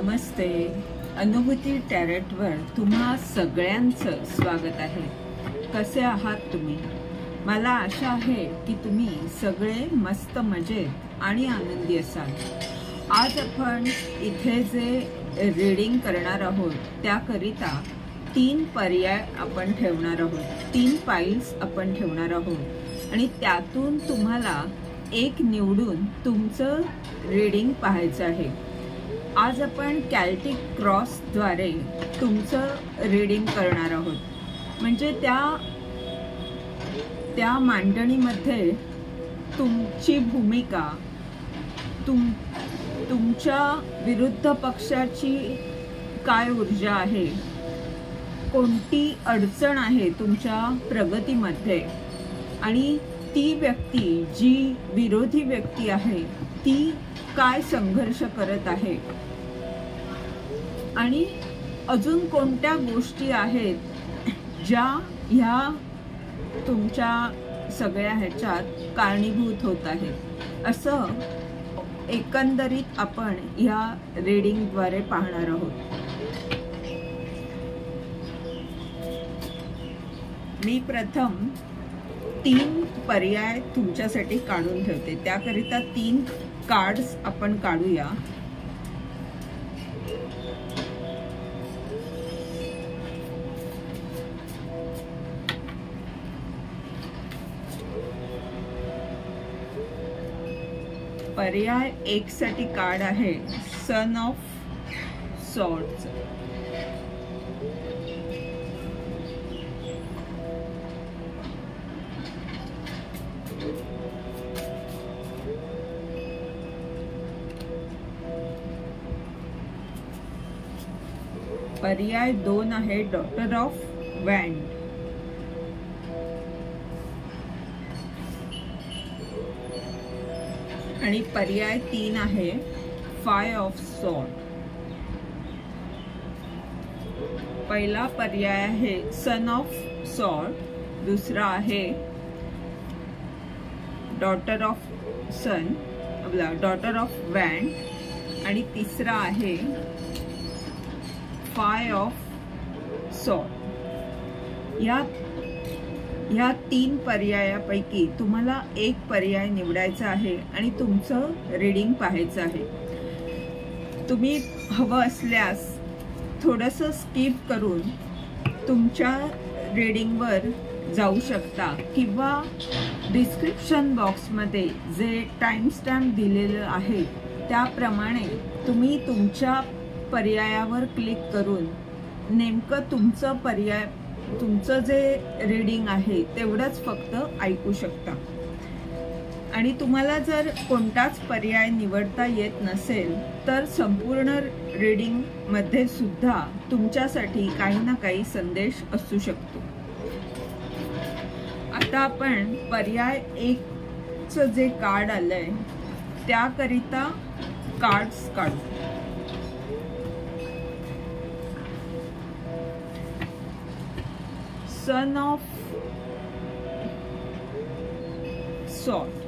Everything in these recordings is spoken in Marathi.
नमस्ते. अनुभूती टॅरेटवर तुम्हा सगळ्यांचं स्वागत आहे. कसे आहात तुम्ही? मला आशा आहे की तुम्ही सगळे मस्त मजेत आणि आनंदी असाल. आज आपण इथे जे रीडिंग करणार आहोत त्याकरिता 3 पर्याय आपण ठेवणार आहोत. 3 पाइल्स आपण ठेवणार आहोत आणि त्यातून तुम्हाला एक निवडून तुमचं रीडिंग पाहायचं आहे. आज आपण कॅल्टिक क्रॉसद्वारे तुमचं रीडिंग करणार आहोत. म्हणजे त्या मांडणीमध्ये तुमची भूमिका, तुमच्या विरुद्ध पक्षाची काय ऊर्जा आहे, कोणती अडचण आहे तुमच्या प्रगतीमध्ये, आणि ती व्यक्ती जी विरोधी व्यक्ती आहे ती काय संघर्ष करत आहे, आणि अजून कोणत्या गोष्टी आहेत ज्या ह्या तुमच्या सगळ्या ह्याच्यात कारणीभूत होत आहेत. असं एकंदरीत आपण ह्या रीडिंगद्वारे पाहणार आहोत. मी प्रथम 3 पर्याय तुमच्यासाठी काढून ठेवते. त्याकरिता 3 कार्ड्स आपण काढूया. पर्याय 1 साठी कार्ड आहे सन ऑफ सॉर्ड्स. पर्याय 2 आहे डॉटर ऑफ वँड. आणि पर्याय 3 आहे 5 ऑफ सॉर्ड. पहिला पर्याय आहे सन ऑफ सॉर्ड, दुसरा आहे daughter of sun, daughter of wand, आणि तिसरा आहे 5 ऑफ सॉर्ड. ह्या 3 पर्यायापैकी तुम्हाला एक पर्याय निवडायचा आहे आणि तुमचं रीडिंग पाहायचं आहे. तुम्ही हवं असल्यास थोडंसं स्किप करून तुमच्या रीडिंगवर जाऊ शकता, किंवा डिस्क्रिप्शन बॉक्समध्ये जे टाइमस्टॅम्प दिलेलं आहे त्याप्रमाणे तुम्ही तुमच्या पर्यायावर क्लिक करून नेमकं तुमचं जे रीडिंग आहे तेवढंच फक्त ऐकू शकता. आणि तुम्हाला जर कोणताच पर्याय निवडता येत नसेल तर संपूर्ण रीडिंग मध्ये सुद्धा तुमच्यासाठी काही ना काही संदेश असू शकतो. आता आपण पर्याय 1चं जे कार्ड आलंय त्याकरिता कार्ड्स काढू. Son of sword.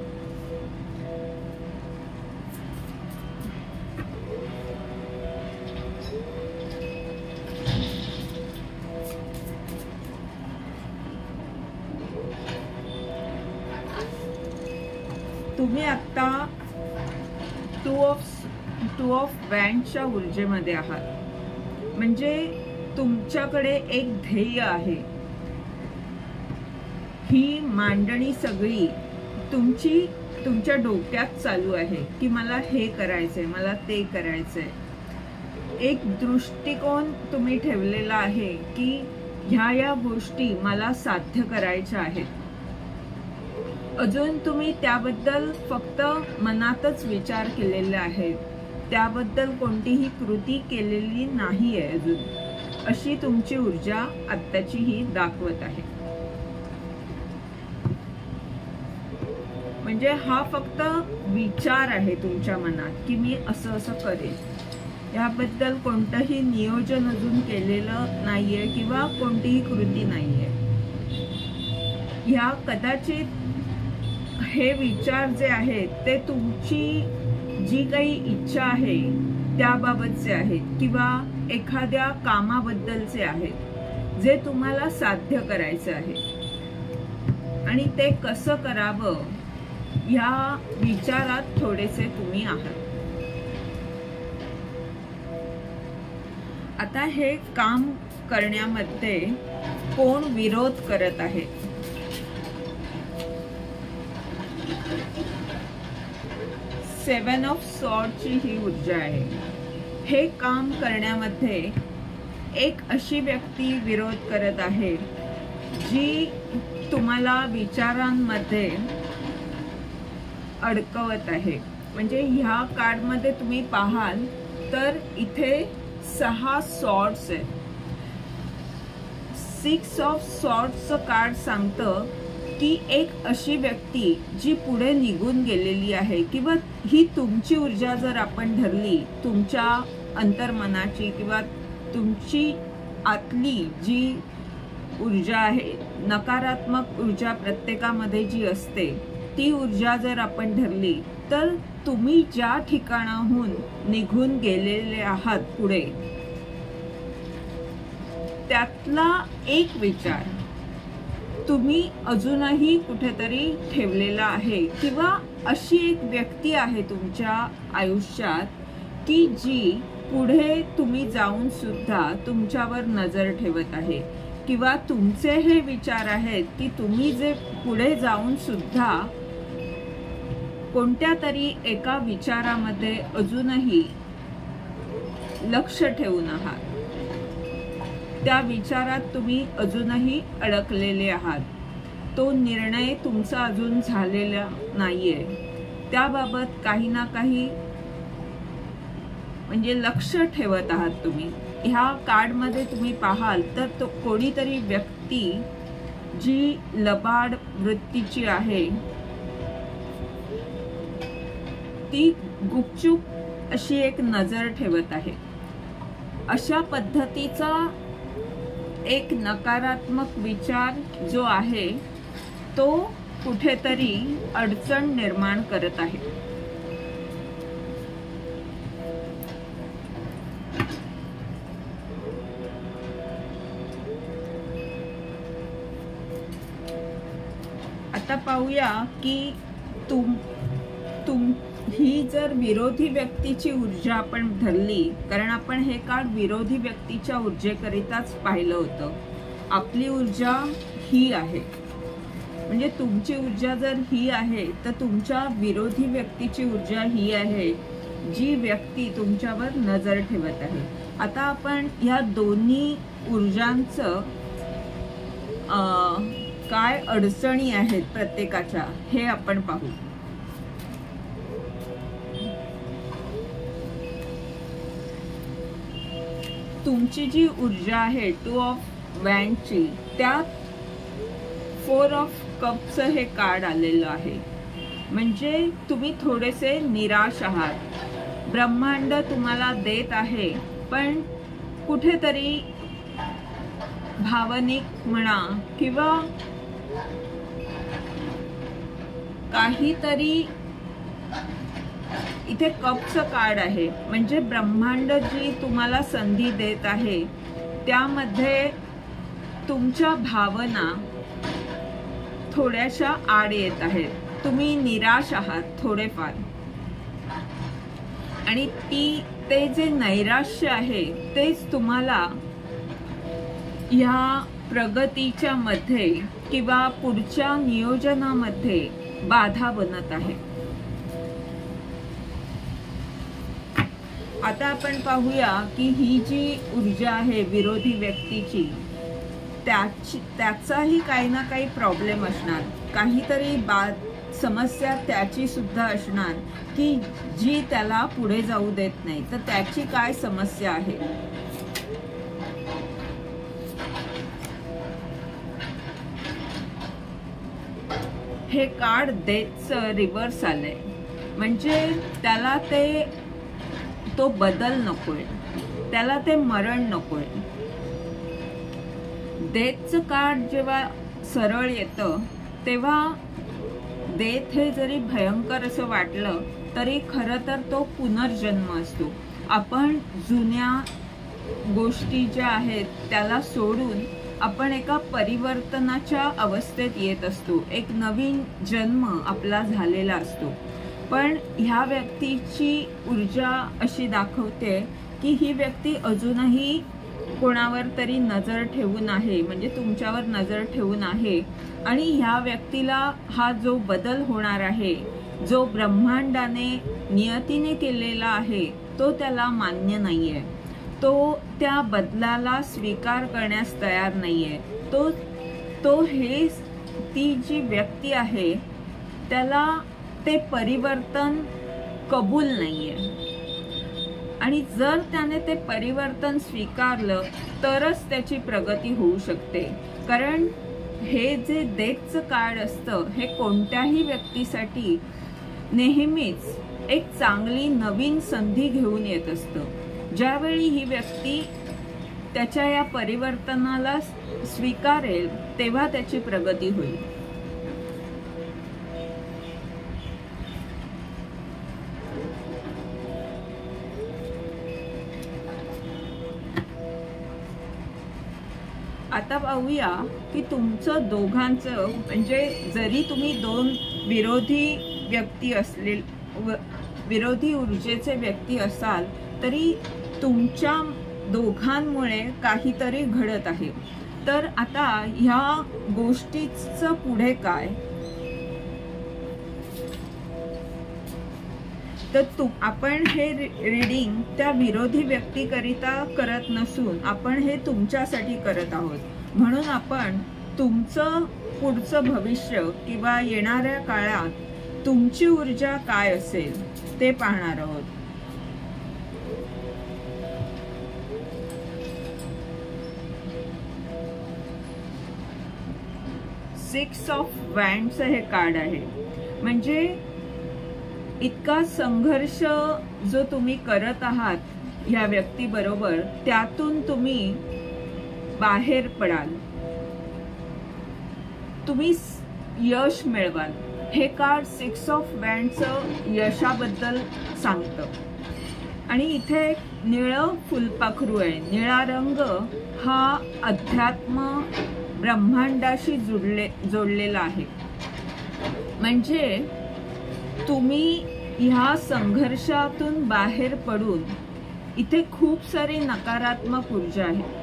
तुम्ही आता 2 ऑफ वँडच्या ऊर्जेमध्ये आहात. म्हणजे तुमच्याकडे एक ध्येय आहे. ही मांडणी सगळी तुमच्या डोक्यात चालू आहे की मला हे करायचंय, मला ते करायचंय. एक दृष्टिकोन तुम्ही ठेवलेला आहे की ह्या गोष्टी मला साध्य करायच्या आहेत. अजून तुम्ही त्याबद्दल फक्त मनातच विचार केलेले आहेत, त्याबद्दल कोणतीही कृती केलेली नाहीये अजून, अशी तुमची ऊर्जा आत्ताची ही दाखवत आहे. म्हणजे हा फक्त विचार आहे तुमच्या मनात की मी असं करेन. याबद्दल कोणतंही नियोजन अजून केलेलं नाहीये किंवा कोणतीही कृती नाहीये. ह्या कदाचित हे विचार जे आहेत ते तुमची जी काही इच्छा आहे त्याबाबतचे आहेत किंवा एखाद्या कामाबद्दलचे आहेत जे तुम्हाला साध्य करायचं आहे आणि ते कसं करावं ह्या विचारात थोडेसे तुम्ही आहात. आता हे काम करण्यामध्ये कोण विरोध करत आहे? सेवन ऑफ सॉर्डची ही ऊर्जा आहे. हे काम करण्यामध्ये एक अशी व्यक्ती विरोध करत आहे जी तुम्हाला विचारांमध्ये अडकवत आहे. म्हणजे ह्या कार्डमध्ये तुम्ही पाहाल तर इथे 6 सॉर्ड्स आहेत. 6 ऑफ सॉर्ड्सचं कार्ड सांगतं की एक अशी व्यक्ती जी पुढे निघून गेलेली आहे किंवा ही तुमची ऊर्जा जर आपण धरली, तुमच्या अंतर्मनाची किंवा तुमची आतली जी ऊर्जा आहे, नकारात्मक ऊर्जा प्रत्येकामध्ये जी असते ती ऊर्जा जर आपण धरली तर तुम्ही ज्या ठिकाणाहून निघून गेलेले आहात पुढे, त्यातला एक विचार तुम्ही अजूनही कुठेतरी ठेवलेला आहे किंवा अशी एक व्यक्ती आहे तुमच्या आयुष्यात की जी पुढे तुम्ही जाऊन सुद्धा तुमच्यावर नजर ठेवत आहे किंवा तुमचे हे विचार आहेत की तुम्ही जे पुढे जाऊन सुद्धा कोणत्या तरी एका विचारामध्ये अजूनही लक्ष ठेवून आहात. त्या विचारात तुम्ही अजूनही अडकलेले आहात. तो निर्णय तुमचा अजून झालेला नाहीये. त्याबाबत काही ना काही म्हणजे लक्ष ठेवत आहात तुम्ही. ह्या कार्डमध्ये तुम्ही पाहाल तर तो कोणीतरी व्यक्ती जी लबाड वृत्तीची आहे ती गुपचूप अशी एक नजर ठेवत आहे. अशा पद्धतीचा एक नकारात्मक विचार जो आहे तो कुठेतरी अडचण निर्माण करत आहे. आता पाहूया की ही जर विरोधी व्यक्तीची ऊर्जा आपण धरली, कारण आपण हे कार्ड विरोधी व्यक्तीच्या ऊर्जेकरिताच पाहिलं होतं. आपली ऊर्जा ही आहे, म्हणजे तुमची ऊर्जा जर ही आहे तर तुमच्या विरोधी व्यक्तीची ऊर्जा ही आहे जी व्यक्ती तुमच्यावर नजर ठेवत आहे. आता आपण ह्या दोन्ही ऊर्जांचं काय अडचणी आहेत प्रत्येकाच्या हे आपण पाहू. तुमची जी ऊर्जा आहे 2 ऑफ वँडची, त्यात 4 ऑफ कपचं हे कार्ड आलेलं आहे. म्हणजे तुम्ही थोडेसे निराश आहात. ब्रह्मांड तुम्हाला देत आहे पण कुठेतरी भावनिक म्हणा किंवा काहीतरी इथे कपचं कार्ड आहे. म्हणजे ब्रह्मांड जी तुम्हाला संधी देत आहे त्यामध्ये तुमच्या भावना थोड्याशा आड येत आहेत. तुम्ही निराश आहात थोडेफार आणि ते जे नैराश्य आहे तेच तुम्हाला ह्या प्रगतीच्या मध्ये किंवा पुढच्या नियोजनामध्ये बाधा बनत आहे. आता आपण पाहूया की ही जी ऊर्जा आहे विरोधी व्यक्तीची, त्याचाही काही ना काही प्रॉब्लेम असणार, काहीतरी समस्या त्याची सुद्धा असणार की जी त्याला पुढे जाऊ देत नाही. तर त्याची काय समस्या आहे? हे कार्ड डेथचं रिव्हर्स आलंय. म्हणजे त्याला तो बदल नकोय, त्याला ते मरण नकोय. डेथचं कार्ड जेव्हा सरळ येतं तेव्हा डेथ हे जरी भयंकर असं वाटलं तरी खरं तर तो पुनर्जन्म असतो. आपण जुन्या गोष्टी ज्या आहेत त्याला सोडून आपण एका परिवर्तनाच्या अवस्थेत येत असतो. एक नवीन जन्म आपला झालेला असतो. पण ह्या व्यक्तीची ऊर्जा अशी दाखवते की ही व्यक्ती अजूनही कोणावर तरी नजर ठेवून आहे, म्हणजे तुमच्यावर नजर ठेवून आहे. आणि ह्या व्यक्तीला हा जो बदल होणार आहे, जो ब्रह्मांडाने नियतीने केलेला आहे, तो त्याला मान्य नाहीये. तो त्या बदलाला स्वीकार करण्यास तयार नाहीये. तो हे ती जी व्यक्ती आहे त्याला ते परिवर्तन कबूल नाहीये. आणि जर त्याने ते परिवर्तन स्वीकारलं तरच त्याची प्रगती होऊ शकते. कारण हे जे डेथचं कार्ड असतं हे कोणत्याही व्यक्तीसाठी नेहमीच एक चांगली नवीन संधी घेऊन येत असतं. ज्यावेळी ही व्यक्ती त्याच्या या परिवर्तनाला स्वीकारेल तेव्हा त्याची प्रगती होईल. आता पाहूया की तुमचं दोघांचं, म्हणजे जरी तुम्ही दोन विरोधी व्यक्ती विरोधी ऊर्जेचे व्यक्ती असाल तरी तुमच्या दोघांमुळे काहीतरी घडत आहे. तर आता ह्या गोष्टीचं पुढे काय, तर आपण हे रीडिंग त्या विरोधी व्यक्तीकरिता करत नसून आपण हे तुमच्यासाठी करत आहोत. म्हणून आपण तुमचं पुढचं भविष्य किंवा येणाऱ्या काळात तुमची ऊर्जा काय असेल ते पाहणार आहोत. सिक्स ऑफ वँड्सचं हे कार्ड आहे. म्हणजे इतका संघर्ष जो तुम्ही करत आहात या व्यक्तीबरोबर, त्यातून तुम्ही बाहेर पडाल, तुम्ही यश मिळवाल. हे कार्ड सिक्स ऑफ वँड्सचं यशाबद्दल सांगतं. आणि इथे एक निळं फुलपाखरू आहे. निळा रंग हा अध्यात्म ब्रह्मांडाशी जोडलेला आहे. म्हणजे तुम्ही ह्या संघर्षातून बाहेर पडून, इथे खूप सारी नकारात्मक ऊर्जा आहे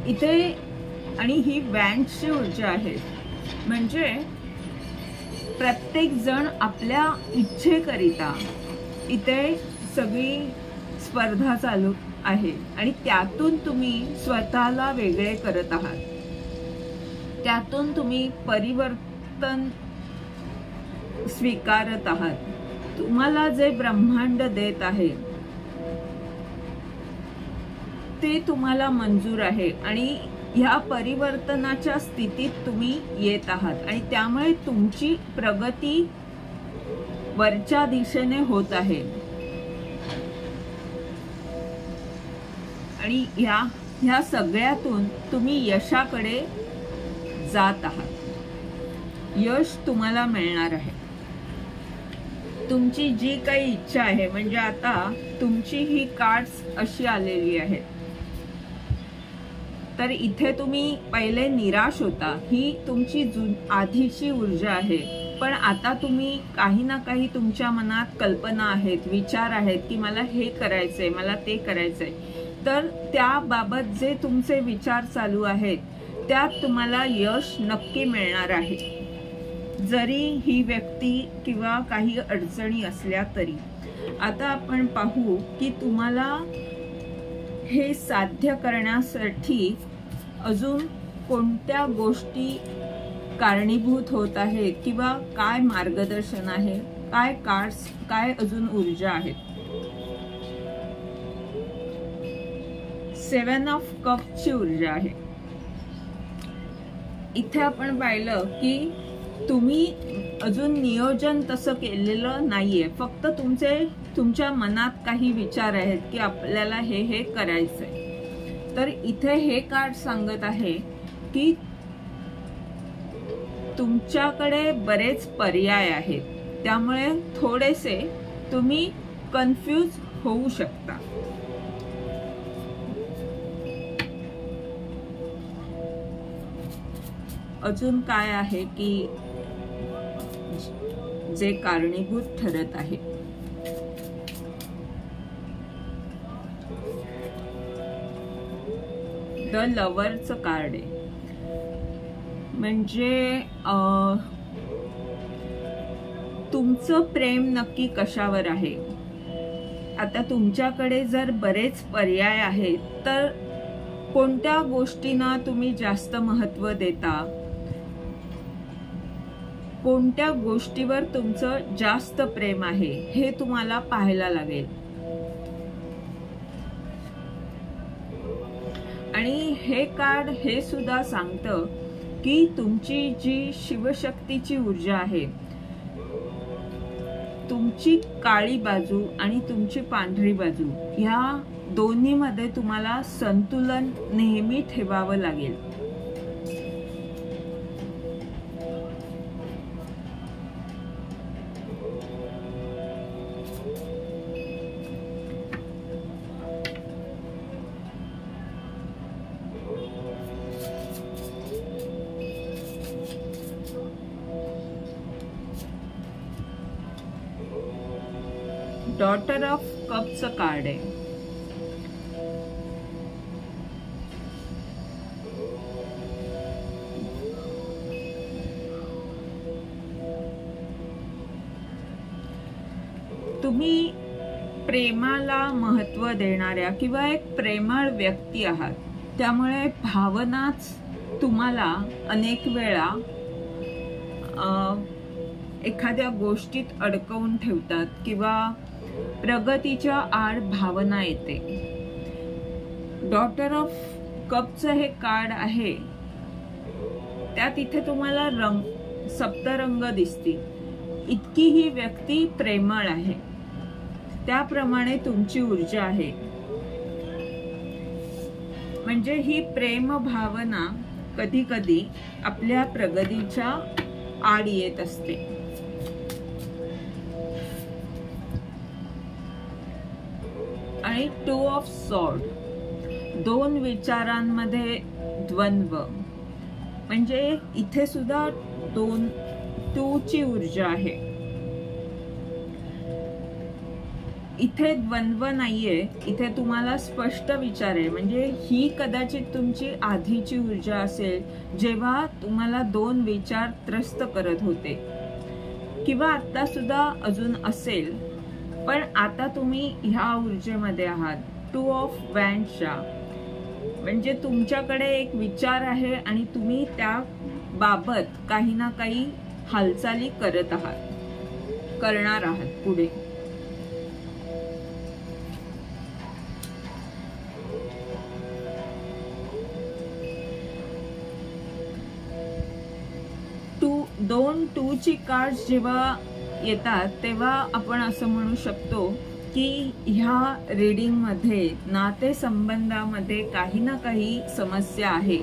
इथे, आणि ही वँड्सची ऊर्जा आहे. म्हणजे प्रत्येक जण आपल्या इच्छेकरिता इथे सगळी स्पर्धा चालू आहे आणि त्यातून तुम्ही स्वतःला वेगळे करत आहात. त्यातून तुम्ही परिवर्तन स्वीकारत आहात. तुम्हाला जे ब्रह्मांड देत आहे ते तुम्हाला मंजूर आहे आणि ह्या परिवर्तनाच्या स्थितीत तुम्ही येत आहात आणि त्यामुळे तुमची प्रगती वरच्या दिशेने होत आहे. आणि ह्या सगळ्यातून तुम्ही यशाकडे जात आहात. यश तुम्हाला मिळणार आहे. तुमची जी काही इच्छा आहे, म्हणजे आता तुमची ही कार्ड्स अशी आलेली आहेत. तर इथे तुम्ही पहिले निराश होता, ही तुमची आधीची ऊर्जा आहे. पण आता तुम्ही काही ना काही तुमच्या मनात कल्पना आहेत, विचार आहेत की मला हे करायचंय, मला ते करायचंय. तर त्याबाबत जे तुमचे विचार चालू आहेत त्यात तुम्हाला यश नक्की मिळणार आहे. जरी ही व्यक्ती किंवा काही अडचणी असल्या तरी. आता आपण पाहू की तुम्हाला हे साध्य करण्यासाठी अजून कोणत्या गोष्टी कारणीभूत होत आहेत किंवा काय मार्गदर्शन आहे, काय कार्ड्स, काय अजून ऊर्जा आहेत. सेवन ऑफ कपची ऊर्जा आहे. इथे आपण पाहिलं की तुम्ही अजून नियोजन तसं केलेलं नाहीये. फक्त तुमच्या मनात काही विचार आहेत की आपल्याला हे करायचंय. तर इथे हे कार्ड सांगत आहे की तुमच्याकडे बरेच पर्याय आहेत. त्यामुळे थोडेसे तुम्ही कन्फ्यूज होऊ शकता. अजून काय आहे की जे कारणीभूत ठरत आहे? द लव्हरचं कार्ड आहे. म्हणजे तुमचं प्रेम नक्की कशावर आहे? आता तुमच्याकडे जर बरेच पर्याय आहेत, तर कोणत्या गोष्टींना तुम्ही जास्त महत्त्व देता? कोणत्या गोष्टीवर तुमचं जास्त प्रेम आहे हे तुम्हाला पाहायला लागेल. आणि हे कार्ड हे सुद्धा सांगतं की तुमची जी शिवशक्तीची ऊर्जा आहे, तुमची काळी बाजू आणि तुमची पांढरी बाजू, ह्या दोन्हीमध्ये तुम्हाला संतुलन नेहमी ठेवावं लागेल. डॉटर ऑफ कपचं कार्ड आहे. तुम्ही प्रेमाला महत्त्व देणाऱ्या किंवा एक प्रेमळ व्यक्ती आहात, त्यामुळे भावनाच तुम्हाला अनेक वेळा एखाद्या गोष्टीत अडकवून ठेवतात किंवा प्रगतीच्या आड भावना येते. डॉटर ऑफ कपचं हे कार्ड आहे, त्यात इथे तुम्हाला सप्तरंग दिसतील. इतकी ही व्यक्ती प्रेमळ आहे, त्याप्रमाणे तुमची ऊर्जा आहे. म्हणजे ही प्रेम भावना कधी कधी आपल्या प्रगतीच्या आड येत असते. आणि टू ऑफ सॉर्ड, दोन विचारांमध्ये द्वंद्व. म्हणजे इथे सुद्धा टूची ऊर्जा आहे. इथे द्वंद्व नाहीये, इथे तुम्हाला स्पष्ट विचार आहे. म्हणजे ही कदाचित तुमची आधीची ऊर्जा असेल जेव्हा तुम्हाला दोन विचार त्रस्त करत होते, किंवा आता सुद्धा अजून असेल, पण आता तुम्ही ह्या ऊर्जेमध्ये आहात. टू ऑफ वँडच्या, म्हणजे तुमच्याकडे एक विचार आहे आणि तुम्ही त्या बाबत काही ना काही हालचाली करणार आहात पुढे. दोन टूची कार्ड्स जेव्हा येतात तेव्हा आपण असं म्हणू शकतो की ह्या रीडिंग मध्ये नातेसंबंधामध्ये काही ना काही समस्या आहे,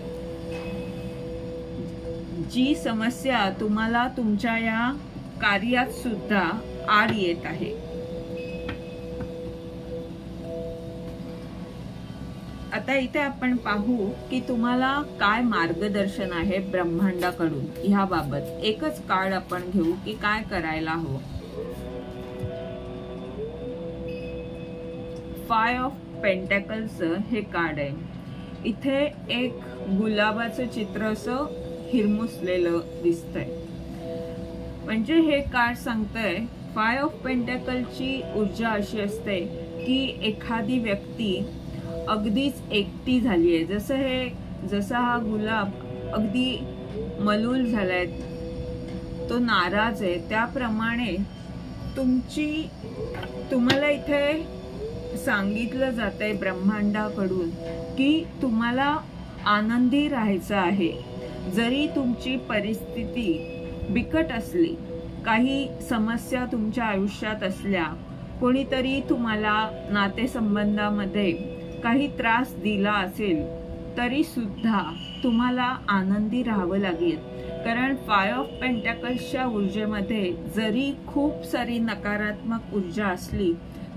जी समस्या तुम्हाला तुमच्या या कार्यात सुद्धा आड येत आहे. आता इथे आपण पाहू की तुम्हाला काय मार्गदर्शन आहे ब्रह्मांडाकडून ह्या बाबत. एकच कार्ड आपण घेऊ की काय करायला हवं. 5 ऑफ पेंटॅकल्स हे कार्ड आहे. इथे एक गुलाबाचं चित्र असं हिरमुसलेलं दिसतंय. म्हणजे हे कार्ड सांगतंय 5 ऑफ पेंटॅकलची ऊर्जा अशी असते की एखादी व्यक्ती अगदीच एकटी झाली आहे. जसा हा गुलाब अगदी मलूल झालाय, तो नाराज आहे, त्याप्रमाणे तुम्हाला इथे सांगितलं जातंय ब्रह्मांडाकडून की तुम्हाला आनंदी राहायचं आहे. जरी तुमची परिस्थिती बिकट असली, काही समस्या तुमच्या आयुष्यात असल्या, कोणीतरी तुम्हाला नातेसंबंधामध्ये काही त्रास दिला असेल, तरी सुद्धा तुम्हाला आनंदी राहावं लागेल. कारण 5 ऑफ पेंटॅकल्सच्या ऊर्जेमध्ये जरी खूप सारी नकारात्मक ऊर्जा असली,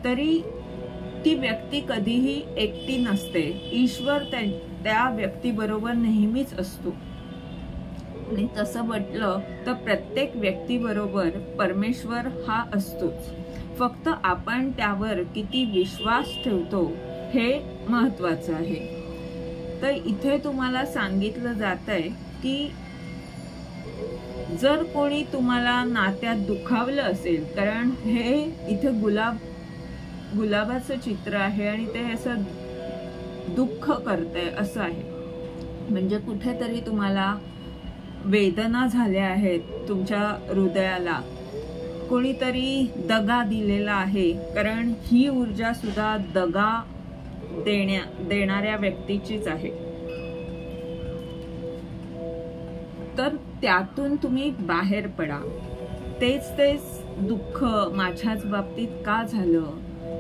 तरी ती व्यक्ती कधीही एकटी नसते. ईश्वर त्या व्यक्तीबरोबर नेहमीच असतो. आणि तसं म्हटलं तर प्रत्येक व्यक्तीबरोबर परमेश्वर हा असतोच. फक्त आपण त्यावर किती विश्वास ठेवतो हे महत्वाचं आहे. तर इथे तुम्हाला सांगितलं जातंय की जर कोणी तुम्हाला नात्यात दुखावलं असेल, कारण हे इथे गुलाबाचं चित्र आहे आणि ते असं दुःख करतंय असं आहे. म्हणजे कुठेतरी तुम्हाला वेदना झाल्या आहेत, तुमच्या हृदयाला कोणीतरी दगा दिलेला आहे. कारण ही ऊर्जा सुद्धा दगा देणाऱ्या व्यक्तीचीच आहे. तर त्यातून तुम्ही बाहेर पडा. तेच दुःख माझ्याच बाबतीत का झालं,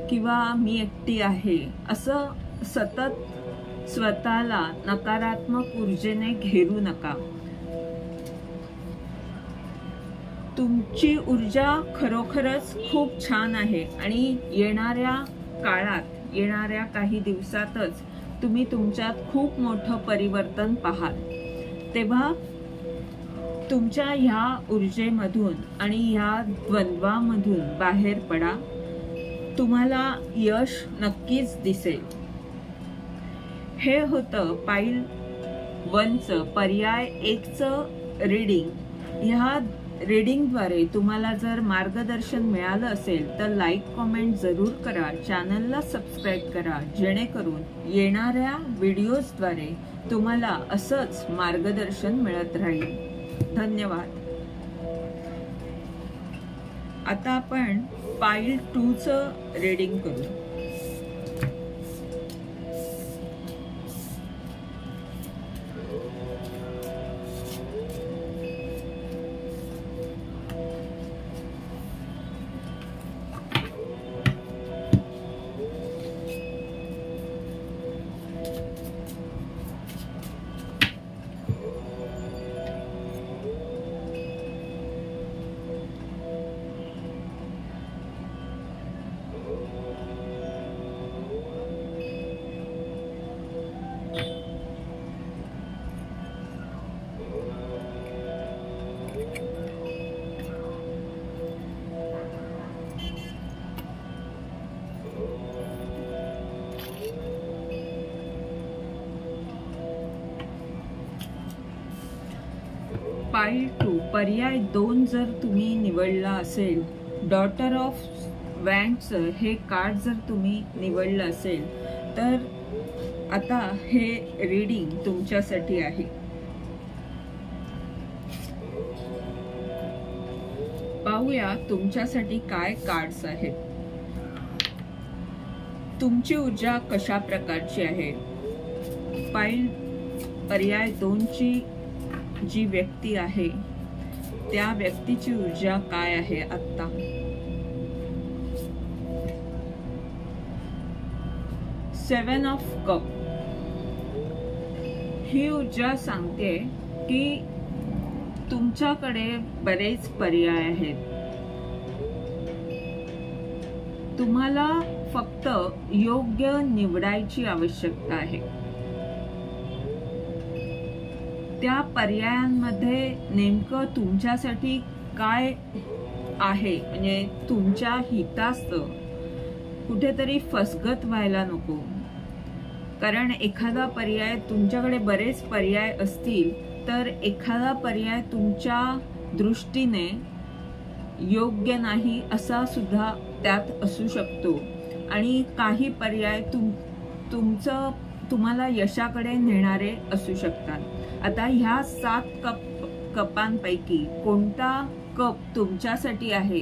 किंवा मी एकटी आहे असं सतत स्वतःला नकारात्मक ऊर्जेने घेरू नका. तुमची ऊर्जा खरोखरच खूप छान आहे आणि येणाऱ्या काळात, येणाऱ्या काही दिवसातच तुम्ही तुमच्यात खूप मोठं परिवर्तन पाहाल. तेव्हा तुमच्या ह्या ऊर्जेमधून आणि ह्या द्वंद्वामधून बाहेर पडा. तुम्हाला यश नक्कीच दिसेल. हे होतं पाईल 1चं पर्याय 1चं रीडिंग. ह्या रीडिंगद्वारे तुम्हाला जर मार्गदर्शन मिळालं असेल तर लाईक कमेंट जरूर करा. चॅनलला सबस्क्राईब करा, जेणेकरून येणाऱ्या व्हिडिओजद्वारे तुम्हाला असंच मार्गदर्शन मिळत राहील. धन्यवाद. आता आपण पाईल 2चं रीडिंग करू. पाईल 2 पर्याय 2 जर तुम्ही निवडला असेल, डॉटर ऑफ वँड्सचं हे कार्ड जर तुम्ही निवडलं असेल, तर आता हे रीडिंग तुमच्यासाठी आहे. पाहूया तुमच्यासाठी काय कार्ड्स आहेत. तुमची ऊर्जा कशा प्रकारची आहे. पाईल पर्याय 2ची जी व्यक्ती आहे त्या व्यक्तीची ऊर्जा काय आहे आता. सेवन ऑफ कप ही ऊर्जा सांगते की तुमच्याकडे बरेच पर्याय आहेत. तुम्हाला फक्त योग्य निवडायची आवश्यकता आहे. त्या पर्यायांमध्ये नेमकं तुमच्यासाठी काय आहे, म्हणजे तुमच्या हिताचं कुठेतरी फसगत व्हायला नको. कारण एखादा पर्याय, तुमच्याकडे बरेच पर्याय असतील तर एखादा पर्याय तुमच्या दृष्टीने योग्य नाही असा सुद्धा त्यात असू शकतो. आणि काही पर्याय तुम्हाला यशाकडे नेणारे असू शकतात. आता ह्या 7 कपांपैकी कोणता कप तुमच्यासाठी आहे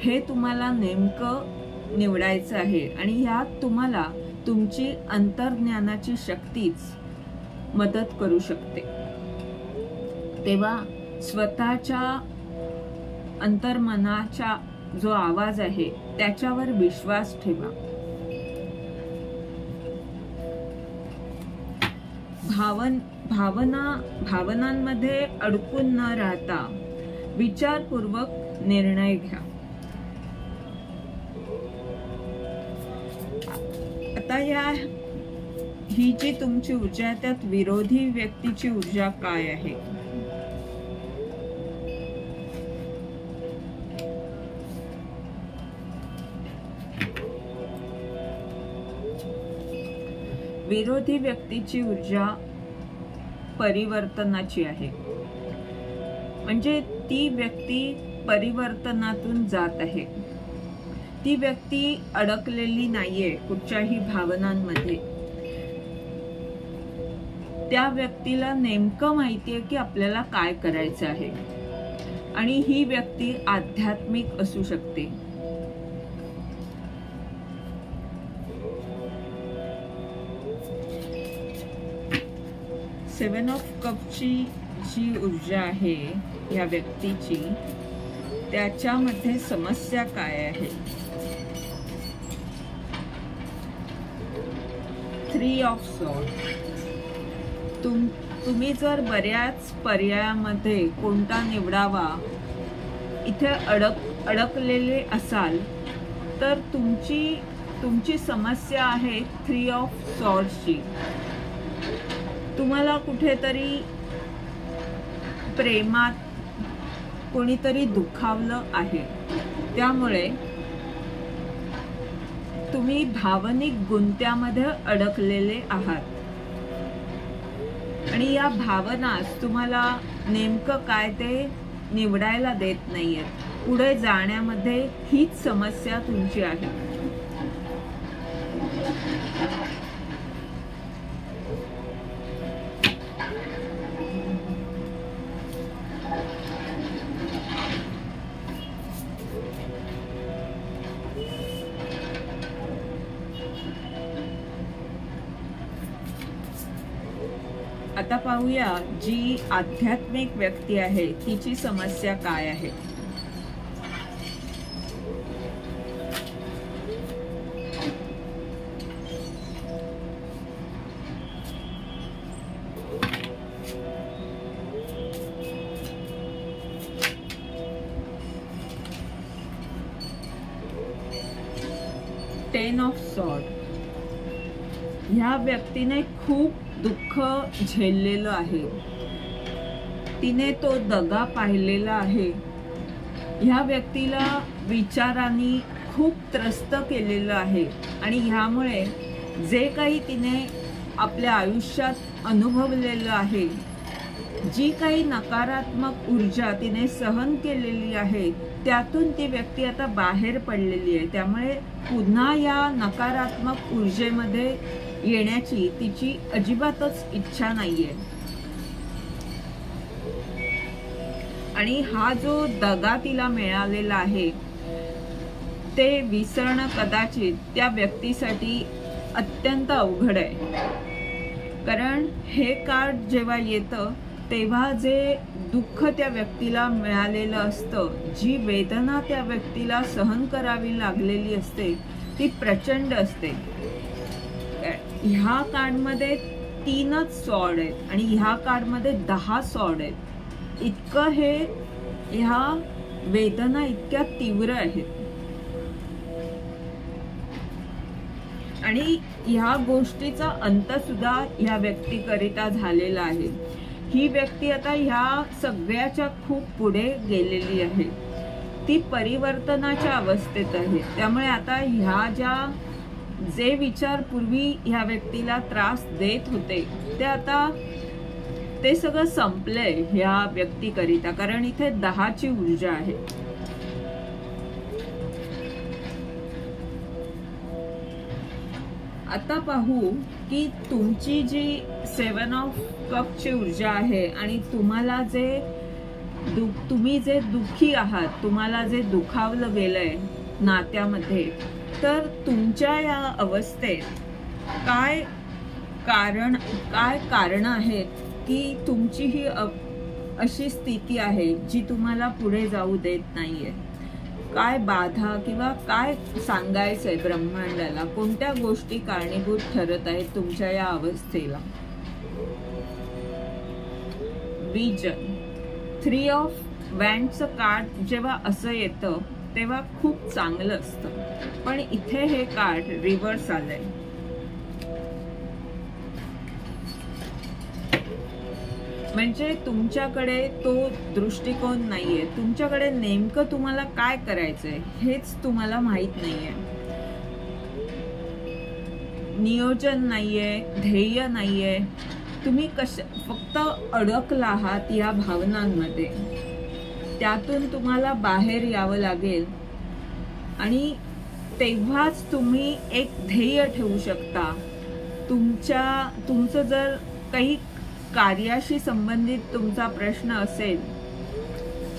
हे तुम्हाला नेमकं निवडायचं आहे. आणि ह्यात तुम्हाला तुमची अंतर्ज्ञानाची शक्तीच मदत करू शकते. तेव्हा स्वतःच्या अंतर्मनाचा जो आवाज आहे त्याच्यावर विश्वास ठेवा. भावनांमध्ये अडकून न राहता विचारपूर्वक निर्णय घ्या. आता ही जी तुमची ऊर्जा आहे त्यात विरोधी व्यक्तीची ऊर्जा काय आहे? विरोधी व्यक्तीची ऊर्जा परिवर्तनाची आहे. म्हणजे ती व्यक्ती परिवर्तनातून जात आहे. ती व्यक्ती अडकलेली नाहीये कुठच्याही भावनांमध्ये. त्या व्यक्तीला नेमकं माहितीये की आपल्याला काय करायचं आहे. आणि ही व्यक्ती आध्यात्मिक असू शकते. सेवन ऑफ कपची जी ऊर्जा आहे या व्यक्तीची, त्याच्यामध्ये समस्या काय आहे? Three of sword. तुम्ही जर बऱ्याच पर्यायामध्ये कोणता निवडावा इथे अडकलेले असाल तर तुमची समस्या आहे थ्री ऑफ सॉर्डची. तुम्हाला कुठेतरी प्रेमात कोणीतरी दुखावलं आहे. त्यामुळे तुम्ही भावनिक गुंत्यामध्ये अडकलेले आहात. आणि या भावनाच तुम्हाला नेमकं काय ते निवडायला देत नाहीयेत. पुढे जाण्यामध्ये हीच समस्या तुमची आहे. आता पाहूया जी आध्यात्मिक व्यक्ती आहे तिची समस्या काय आहे. Ten of sword. ह्या व्यक्तीने खूप दुःख झेललेलं आहे. तिने तो दगा पाहिलेला आहे. ह्या व्यक्तीला विचारांनी खूप त्रस्त केलेलं आहे. आणि ह्यामुळे जे काही तिने आपल्या आयुष्यात अनुभवलेलं आहे, जी काही नकारात्मक ऊर्जा तिने सहन केलेली आहे, त्यातून ती व्यक्ती आता बाहेर पडलेली आहे. त्यामुळे पुन्हा या नकारात्मक ऊर्जेमध्ये येण्याची तिची अजिबातच इच्छा नाहीये. आणि हा जो दगा तिला मिळालेला आहे ते विसरणं कदाचित त्या व्यक्तीसाठी अत्यंत अवघड आहे. कारण हे कार्ड जेव्हा येतं तेव्हा जे दुःख त्या व्यक्तीला मिळालेलं असतं, जी वेदना त्या व्यक्तीला सहन करावी लागलेली असते ती प्रचंड असते. ह्या कार्डमध्ये 3च सॉर्ड आहेत आणि ह्या कार्डमध्ये 10 सॉर्ड आहेत. इतकं ह्या वेदना इतक्या तीव्र आहेत. आणि ह्या गोष्टीचा अंत सुद्धा ह्या व्यक्तीकरिता झालेला आहे. ही व्यक्ती आता ह्या सगळ्याच्या खूप पुढे गेलेली आहे. ती परिवर्तनाच्या अवस्थेत आहे. त्यामुळे आता ह्या जे विचार पूर्वी ह्या व्यक्तीला त्रास देत होते ते सगळं संपलंय ह्या व्यक्तीकरिता. कारण इथे 10ची ऊर्जा आहे. आता पाहू की तुमची जी 7 ऑफ कपची ऊर्जा आहे आणि तुम्हाला तुम्ही जे दुःखी आहात, तुम्हाला जे दुखावलं गेलंय नात्यामध्ये, तर तुमच्या या अवस्थेत काय कारण आहेत की तुमची ही अशी स्थिती आहे जी तुम्हाला पुढे जाऊ देत नाहीये. काय बाधा किंवा काय सांगायचंय ब्रह्मांडाला, कोणत्या गोष्टी कारणीभूत ठरत आहेत तुमच्या या अवस्थेला. विजन. 3 ऑफ वँडचं कार्ड जेव्हा असं येतं तेव्हा खूप चांगलं असतं. पण इथे हे कार्ड रिव्हर्स आलंय. म्हणजे तुमच्याकडे तो दृष्टिकोन नाहीये, तुमच्याकडे नेमकं तुम्हाला काय करायचंय हेच तुम्हाला माहित नाहीये, नियोजन नाहीये, ध्येय नाहीये, तुम्ही फक्त अडकला आहात या भावनांमध्ये. त्यातून तुम्हाला बाहेर यावं लागेल आणि तेव्हाच तुम्ही एक ध्येय ठेवू शकता. तुमचं जर काही कार्याशी संबंधित तुमचा प्रश्न असेल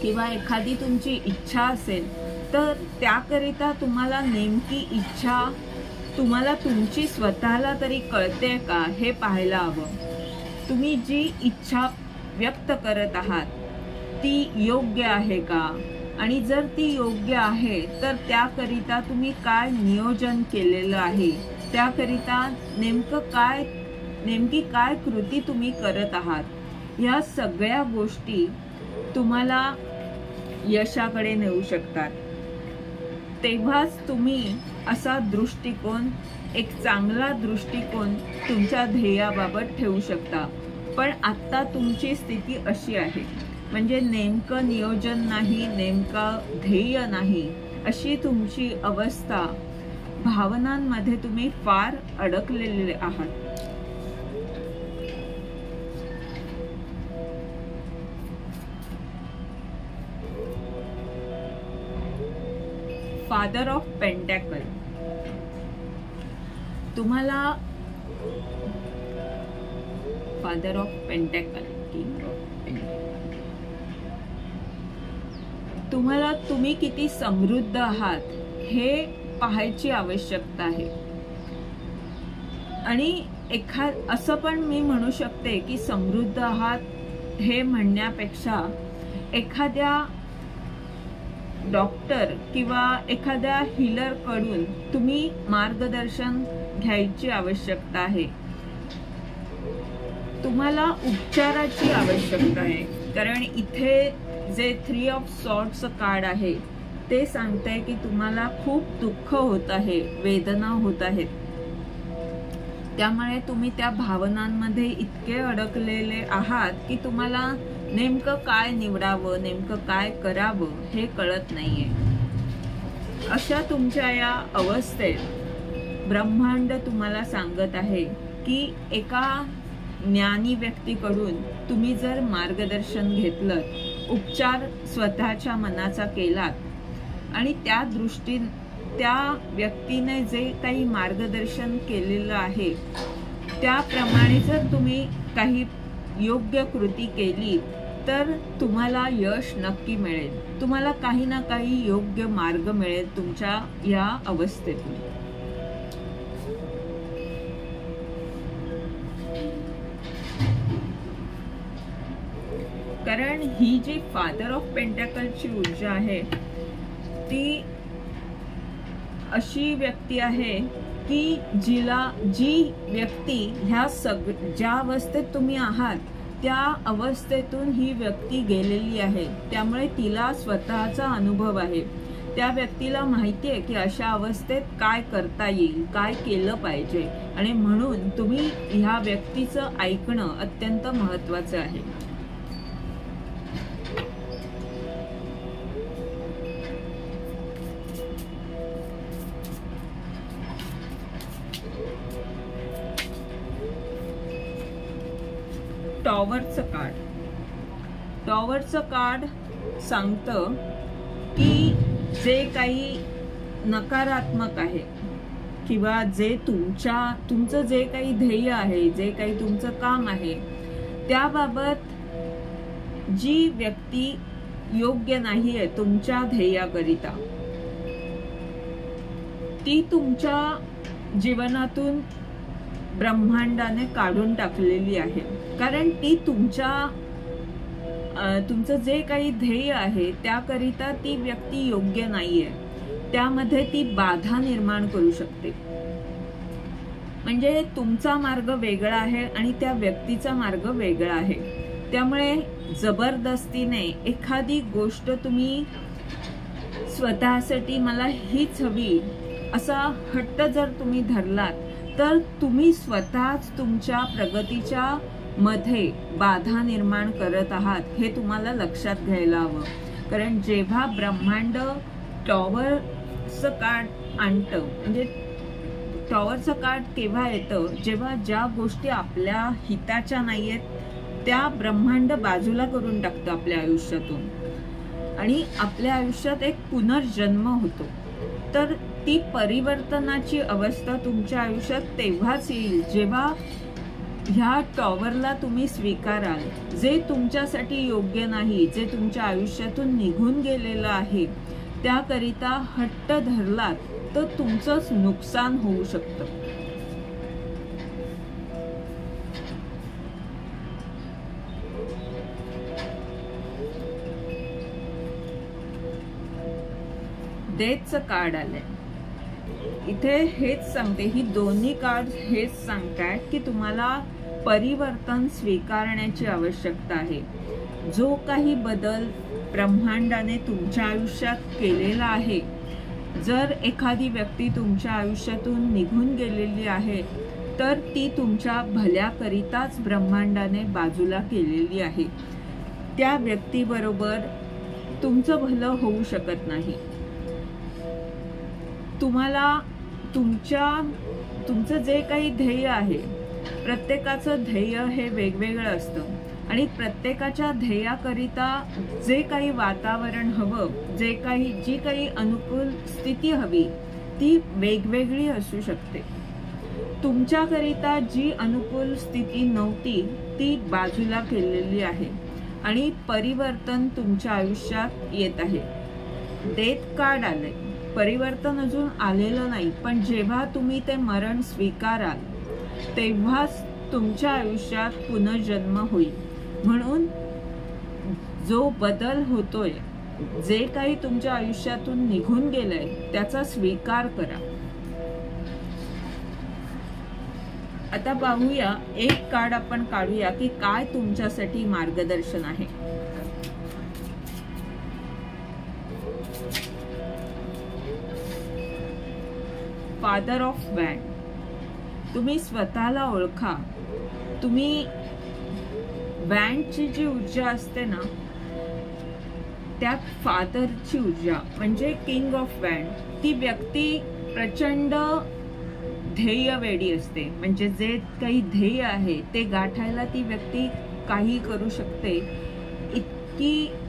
किंवा एखादी तुमची इच्छा असेल, तर त्याकरिता तुम्हाला नेमकी इच्छा तुम्हाला तुमची स्वतःला तरी कळते का हे पाहायला हवं. तुम्ही जी इच्छा व्यक्त करत आहात ती योग्य आहे का, आणि जर ती योग्य आहे तर त्याकरिता तुम्ही काय नियोजन केलेलं आहे, त्याकरिता नेमकी काय कृती तुम्ही करत आहात. या सगळ्या गोष्टी तुम्हाला यशाकडे नेऊ शकतात. तेव्हाच तुम्ही असा दृष्टिकोन, एक चांगला दृष्टिकोन तुमच्या ध्येयाबाबत ठेवू शकता. पण आता तुमची स्थिती अशी आहे, म्हणजे नेमकं नियोजन नाही, नेमकं ध्येय नाही, अशी तुमची अवस्था. भावनांमध्ये तुम्ही फार अडकलेले आहात. फादर ऑफ पेंटॅकल, तुम्हाला father of pentacle, king of pentacle, तुम्ही किती समृद्ध आहात हे पाहायची आवश्यकता आहे. आणि असं पण मी म्हणू शकते की समृद्ध आहात हे म्हणण्यापेक्षा एखाद्या डॉक्टर किंवा एखाद्या हीलर कडून तुम्ही मार्गदर्शन घ्यायची आवश्यकता आहे. तुम्हाला उपचाराची आवश्यकता आहे, कारण इथे जे 3 ऑफ सॉर्ड्सचं कार्ड आहे ते सांगतंय की तुम्हाला खूप दुःख होत आहे, वेदना होत आहेत. त्यामुळे तुम्ही त्या भावनांमध्ये इतके अडकलेले आहात की तुम्हाला नेमकं काय निवडावं, नेमकं काय करावं हे कळत नाहीये. अशा तुमच्या या अवस्थेत ब्रह्मांड तुम्हाला सांगत आहे की एका ज्ञानी व्यक्तीकडून तुम्ही जर मार्गदर्शन घेतलं, उपचार स्वतःच्या मनाचा केलात आणि त्या व्यक्तीने जे काही मार्गदर्शन केलेलं आहे त्याप्रमाणे जर तुम्ही काही योग्य कृती केली तर तुम्हाला यश नक्की मिळेल. तुम्हाला काही ना काही योग्य मार्ग मिळेल तुमच्या या अवस्थेतून. कारण ही जी फादर ऑफ पेंटॅकलची ऊर्जा आहे ती अशी व्यक्ती आहे की जी व्यक्ती ज्या अवस्थेत तुम्ही आहात त्या अवस्थेतून ही व्यक्ती गेलेली आहे. त्यामुळे तिला स्वतःचा अनुभव आहे. त्या व्यक्तीला माहिती आहे की अशा अवस्थेत काय करता येईल, काय केलं पाहिजे, आणि म्हणून तुम्ही ह्या व्यक्तीचं ऐकणं अत्यंत महत्त्वाचं आहे. टॉवरचं कार्ड सांगतं की जे काही नकारात्मक आहे किंवा जे तुमचं जे काही ध्येय आहे, जे काही तुमचं काम आहे त्याबाबत जी व्यक्ती योग्य नाहीये तुमच्या ध्येयाकरिता, ती तुमच्या जीवनातून ब्रह्मांडाने काढून टाकलेली आहे. कारण ती तुमचं जे काही ध्येय आहे त्याकरिता ती व्यक्ती योग्य नाहीये. त्यामध्ये ती बाधा निर्माण करू शकते. म्हणजे तुमचा मार्ग वेगळा आहे आणि त्या व्यक्तीचा मार्ग वेगळा आहे. त्यामुळे जबरदस्तीने एखादी गोष्ट तुम्ही स्वतःसाठी मला हीच हवी असा हट्ट जर तुम्ही धरलात तर तुम्ही स्वतःच तुमच्या प्रगतीच्या मध्ये बाधा निर्माण करत आहात हे तुम्हाला लक्षात घ्यायला हवं. कारण जेव्हा ब्रह्मांड टॉवरचं कार्ड आणतं, म्हणजे टॉवरचं कार्ड केव्हा येतं, जेव्हा ज्या गोष्टी आपल्या हिताच्या नाहीयेत त्या ब्रह्मांड बाजूला करून टाकतं आपल्या आयुष्यातून आणि आपल्या आयुष्यात एक पुनर्जन्म होतो. तर ती परिवर्तनाची अवस्था तुमच्या आयुष्यात तेव्हाच येईल जेव्हा ह्या टॉवरला तुम्ही स्वीकाराल. जे तुमच्यासाठी योग्य नाही, जे तुमच्या आयुष्यातून निघून गेलेलं आहे, त्याकरिता हट्ट धरलात तर तुमचंच नुकसान होऊ शकतं. डेथचं कार्ड आलंय. इथे हेच सांगते, ही दोन्ही कार्ड हेच सांगतायत की तुम्हाला परिवर्तन स्वीकारण्याची आवश्यकता आहे. जो काही बदल ब्रह्मांडाने तुमच्या आयुष्यात केलेला आहे, जर एखादी व्यक्ती तुमच्या आयुष्यातून निघून गेलेली आहे तर ती तुमच्या भल्याकरिताच ब्रह्मांडाने बाजूला केलेली आहे. त्या व्यक्तीबरोबर तुमचं भलं होऊ शकत नाही. तुम्हाला तुमचं जे काही ध्येय आहे, प्रत्येकाचं ध्येय हे वेगवेगळं असतं आणि प्रत्येकाच्या ध्येयाकरिता जे काही वातावरण हवं, जी काही अनुकूल स्थिती हवी ती वेगवेगळी असू शकते. तुमच्याकरिता जी अनुकूल स्थिती नव्हती ती बाजूला केलेली आहे आणि परिवर्तन तुमच्या आयुष्यात येत आहे. डेथ कार्ड आलंय. परिवर्तन अजून आलेलं नाही, पण जेव्हा तुम्ही ते मरण स्वीकाराल तेव्हाच तुमच्या आयुष्यात पुनर्जन्म होईल. म्हणून जो बदल होतोय, जे काही तुमच्या आयुष्यातून निघून गेलंय त्याचा स्वीकार करा. आता पाहूया, एक कार्ड आपण काढूया की काय तुमच्यासाठी मार्गदर्शन आहे. Father of wand. तुम्ही स्वतःला ओळखा. तुम्ही वॅन्डची जी ऊर्जा असते ना, त्यात फादरची ऊर्जा म्हणजे किंग ऑफ वॅन्ड, ती व्यक्ती प्रचंड ध्येयवेडी असते. म्हणजे जे काही ध्येय आहे ते गाठायला ती व्यक्ती काही करू शकते.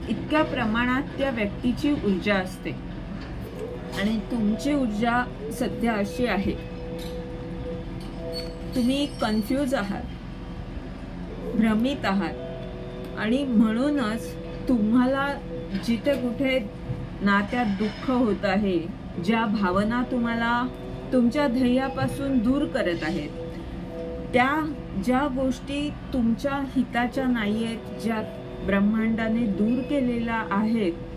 इतक्या प्रमाणात त्या व्यक्तीची ऊर्जा असते. आणि तुमची ऊर्जा सध्या अशी आहे, तुम्ही कन्फ्यूज आहात, भ्रमित आहात आणि म्हणूनच तुम्हाला जिथे कुठे नात्यात दुःख होत आहे, ज्या भावना तुम्हाला तुमच्या ध्येयापासून दूर करत आहेत, त्या ज्या गोष्टी तुमच्या हिताच्या नाहीयेत, ज्या ब्रह्मांडाने दूर केलेल्या आहेत,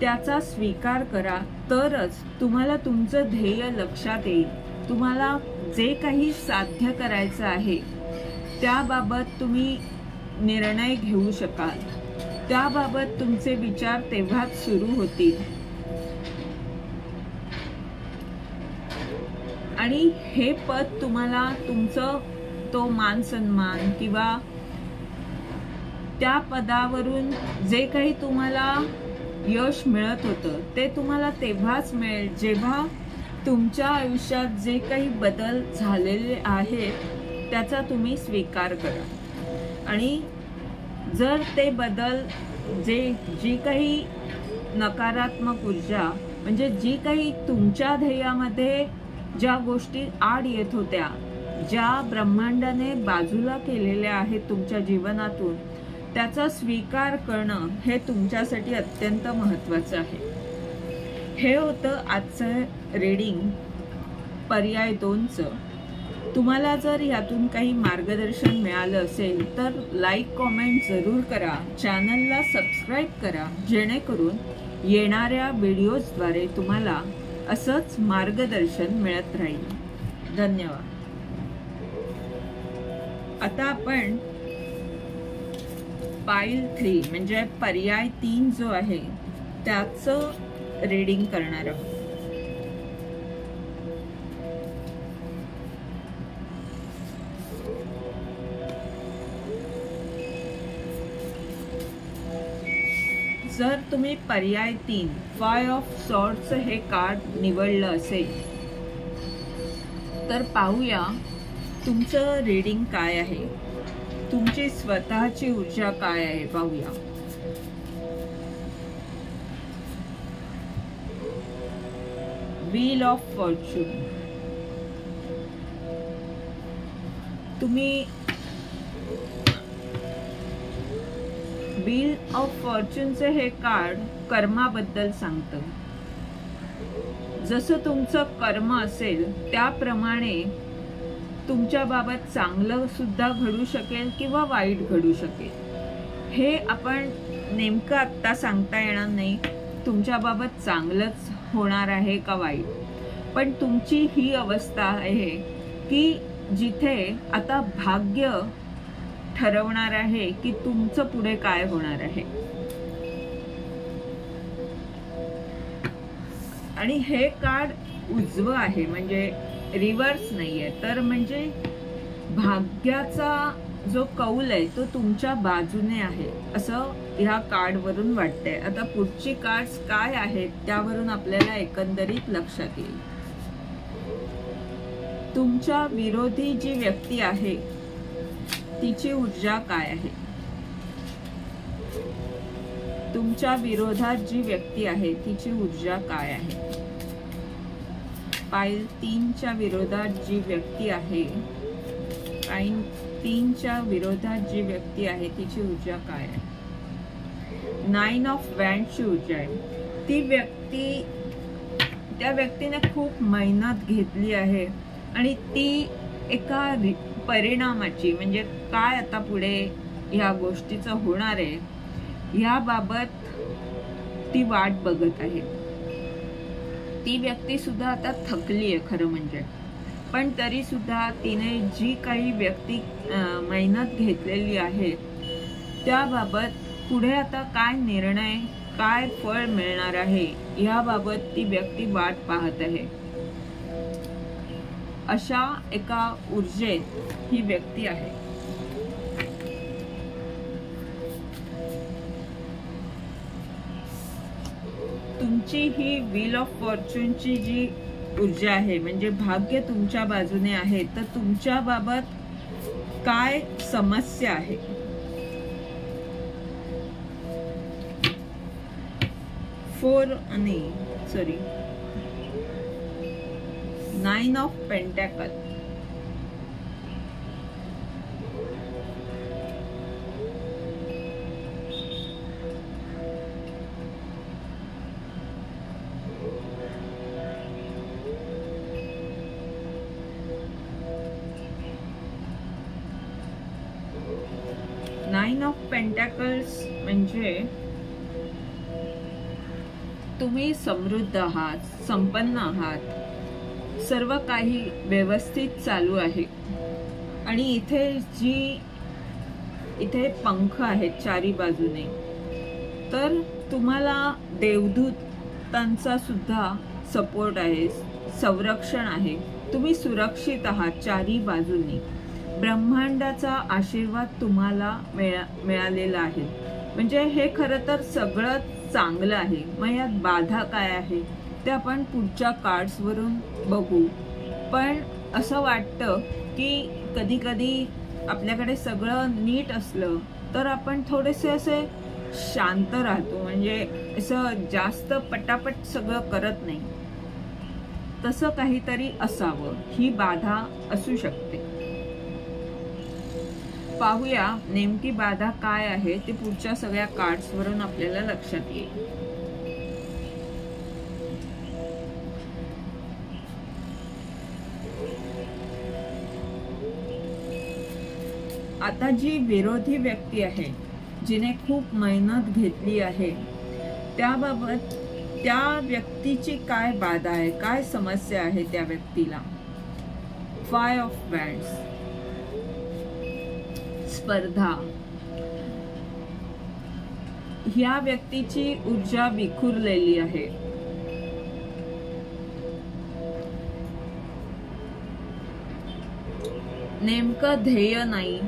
त्याचा स्वीकार करा. तरच तुम्हाला तुमचं ध्येय लक्षात येईल. तुम्हाला जे काही साध्य करायचं आहे त्याबाबत तुम्ही निर्णय घेऊ शकाल. त्याबाबत तुमचे विचार तेव्हाच सुरू होतील. आणि हे पद तुम्हाला तुमचं तो मान सन्मान किंवा त्या पदावरून जे काही तुम्हाला यश मिळत होतं ते तुम्हाला तेव्हाच मिळेल जेव्हा तुमच्या आयुष्यात जे काही बदल झालेले आहेत त्याचा तुम्ही स्वीकार करा. आणि जर ते बदल जी काही नकारात्मक ऊर्जा, म्हणजे जी काही तुमच्या ध्येयामध्ये ज्या गोष्टी आड येत होत्या, ज्या ब्रह्मांडाने बाजूला केलेल्या आहेत तुमच्या जीवनातून, त्याचा स्वीकार करणं हे तुमच्यासाठी अत्यंत महत्त्वाचं आहे. हे होतं आजचं रीडिंग पर्याय 2चं. तुम्हाला जर यातून काही मार्गदर्शन मिळालं असेल तर लाईक कॉमेंट जरूर करा. चॅनलला सबस्क्राईब करा, जेणेकरून येणाऱ्या व्हिडिओजद्वारे तुम्हाला असंच मार्गदर्शन मिळत राहील. धन्यवाद. आता आपण पाईल 3 म्हणजे पर्याय 3 जो आहे त्याचं रीडिंग करणार आहोत. जर तुम्ही पर्याय 3 फाय ऑफ सॉर्ड्स हे कार्ड निवडलं असेल तर पाहूया तुमचं रीडिंग काय आहे, तुमची स्वतःची ऊर्जा काय आहे पाहूया. Wheel of Fortune. तुम्ही व्हील ऑफ फॉर्च्यूनचे हे कार्ड कर्माबद्दल सांगतं. जसं तुमचं कर्म असेल त्याप्रमाणे तुमच्या बाबत चांगलं सुद्धा घडू शकेल किंवा वाईट घडू शकेल. हे आपण नेमकं आत्ता सांगता येणार नाही तुमच्या बाबत चांगलंच होणार आहे का वाईट, पण तुमची ही अवस्था आहे की जिथे आता भाग्य ठरवणार आहे की तुमचं पुढे काय होणार आहे. आणि हे कार्ड उजवं आहे म्हणजे रिव्हर्स नाहीये, तर म्हणजे भाग्याचा जो कौल आहे तो तुमच्या बाजूने आहे असं ह्या कार्ड वरून वाटतंय. आता पुढची कार्ड्स काय आहेत त्यावरून आपल्याला एकंदरीत लक्षात येईल. तुमच्या विरोधी जी व्यक्ती आहे तिची ऊर्जा काय आहे. तुमच्या विरोधात जी व्यक्ती आहे तिची ऊर्जा काय आहे. पाईल 3च्या विरोधात जी व्यक्ती आहे, पाईल 3च्या विरोधात जी व्यक्ती आहे तिची ऊर्जा काय आहे. 9 ऑफ वँडची ऊर्जा आहे. त्या व्यक्तीने खूप मेहनत घेतली आहे आणि ती एका परिणामाची म्हणजे काय आता पुढे ह्या गोष्टीचं होणार आहे याबाबत ती वाट बघत आहे. ती व्यक्ती सुद्धा आता थकली आहे खरं म्हणजे, पण तरी सुद्धा तिने जी काही व्यक्ती मेहनत घेतलेली आहे त्याबाबत पुढे आता काय निर्णय काय फळ मिळणार आहे याबाबत ती व्यक्ती वाट पाहत आहे. अशा एका ऊर्जेत ही व्यक्ती आहे. तुमची ही व्हील ऑफ फॉर्च्यूनची जी ऊर्जा आहे म्हणजे भाग्य तुमच्या बाजूने आहे, तर तुमच्या बाबत काय समस्या आहे. Sorry 9 of pentacle. Nine of pentacles म्हणजे तुम्ही समृद्ध आहात, संपन्न आहात, सर्व काही व्यवस्थित चालू आहे. आणि इथे पंख आहेत चारी बाजूने, तर तुम्हाला देवदूतांचा सुद्धा सपोर्ट आहे, संरक्षण आहे, तुम्ही सुरक्षित आहात चारी बाजूनी. ब्रह्मांडाचा आशीर्वाद तुम्हाला मिळालेला आहे. म्हणजे हे खरं तर सगळं चांगलं आहे. मग यात बाधा काय आहे ते आपण पुढच्या कार्ड्स वरून बघू. पण असं वाटतं की कधी कधी आपल्याकडे सगळं नीट असलं तर आपण थोडेसे असे शांत राहतो, म्हणजे असं जास्त पटापट सगळं करत नाही. तसं काहीतरी असावं, ही बाधा असू शकते. पाहूया नेमकी बाधा काय आहे ते पुढच्या सगळ्या कार्ड्स वरून आपल्याला लक्षात येईल. आता जी विरोधी व्यक्ती आहे जिने खूप मेहनत घेतली आहे त्याबाबत त्या व्यक्तीची काय बाधा आहे, काय समस्या आहे त्या व्यक्तीला. 5 ऑफ वँड्स. स्पर्धा. ह्या व्यक्तीची ऊर्जा विखुरलेली आहे. नेमकं ध्येय नाही,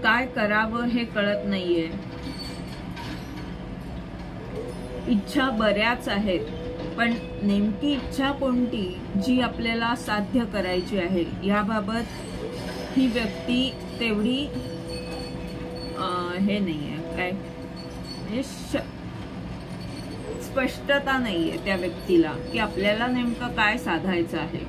काय करावं हे कळत नाहीये. इच्छा बऱ्याच आहेत, पण नेमकी इच्छा कोणती जी आपल्याला साध्य करायची आहे याबाबत ही व्यक्ती तेवढी हे नाहीये, काय म्हणजे स्पष्टता नाहीये त्या व्यक्तीला की आपल्याला नेमकं काय साधायचं आहे.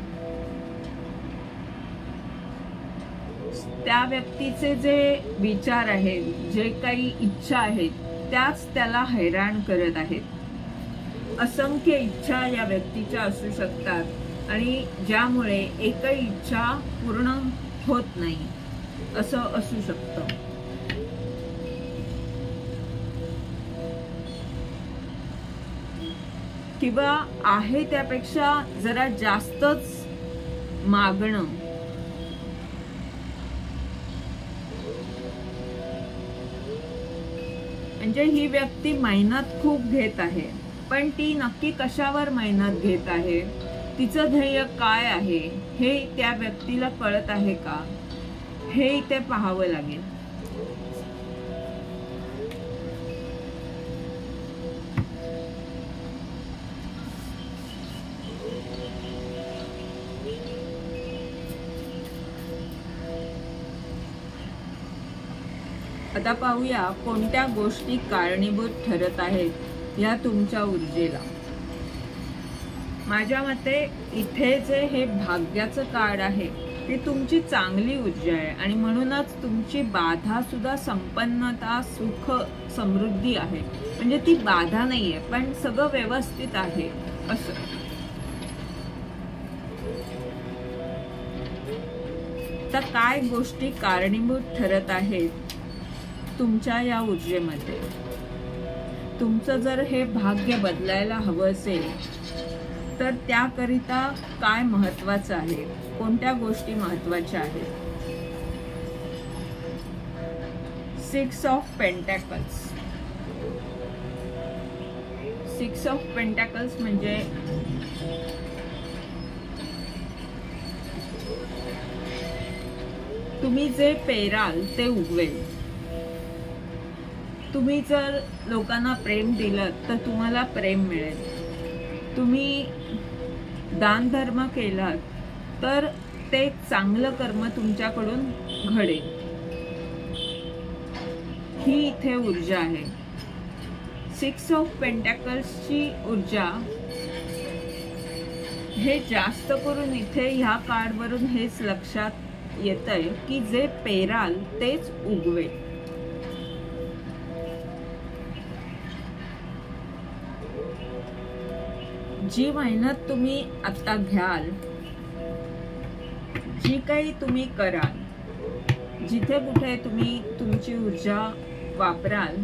त्या व्यक्तीचे जे विचार आहेत, जे काही इच्छा आहेत, त्याच त्याला हैराण करत आहेत. असंख्य इच्छा या व्यक्तीच्या असू शकतात आणि ज्यामुळे एकही इच्छा पूर्ण होत नाही असं असू शकतं. किंवा आहे त्यापेक्षा जरा जास्तच मागणं. म्हणजे ही व्यक्ती मेहनत खूप घेत आहे, पण ती नक्की कशावर मेहनत घेत आहे, तिचं ध्येय काय आहे हे त्या व्यक्तीला कळत आहे का, हे इथे पाहावं लागेल. आता पाहूया कोणत्या गोष्टी कारणीभूत ठरत आहेत या तुमच्या ऊर्जेला. माझ्या मते इथे जे हे भाग्याचं कार्ड आहे ती तुमची चांगली ऊर्जा आहे आणि म्हणूनच तुमची बाधा सुद्धा संपन्नता, सुख, समृद्धी आहे. म्हणजे ती बाधा नाहीये, पण सगळं व्यवस्थित आहे असं. तर काय गोष्टी कारणीभूत ठरत आहेत तुमच्या या ऊर्जेमध्ये. तुमचं जर हे भाग्य बदलायला हवं असेल तर त्याकरिता काय महत्वाचं आहे, कोणत्या गोष्टी महत्वाच्या आहेत. 6 ऑफ पेंटॅकल्स. 6 ऑफ पेंटॅकल्स म्हणजे तुम्ही जे पेराल ते उगवेल. तुम्ही जर लोकांना प्रेम दिलं तर तुम्हाला प्रेम मिळेल. तुम्ही दान धर्म केलात तर ते चांगलं कर्म तुमच्याकडून घडेल. ही इथे ऊर्जा आहे. 6 ऑफ पेंटॅकल्सची ऊर्जा हे जास्त करून इथे ह्या कार्डवरून हेच लक्षात येतंय की जे पेराल तेच उगवेल. जी मेहनत तुम्ही आता घ्याल, जी काही तुम्ही कराल, जिथे कुठे तुम्ही तुमची ऊर्जा वापराल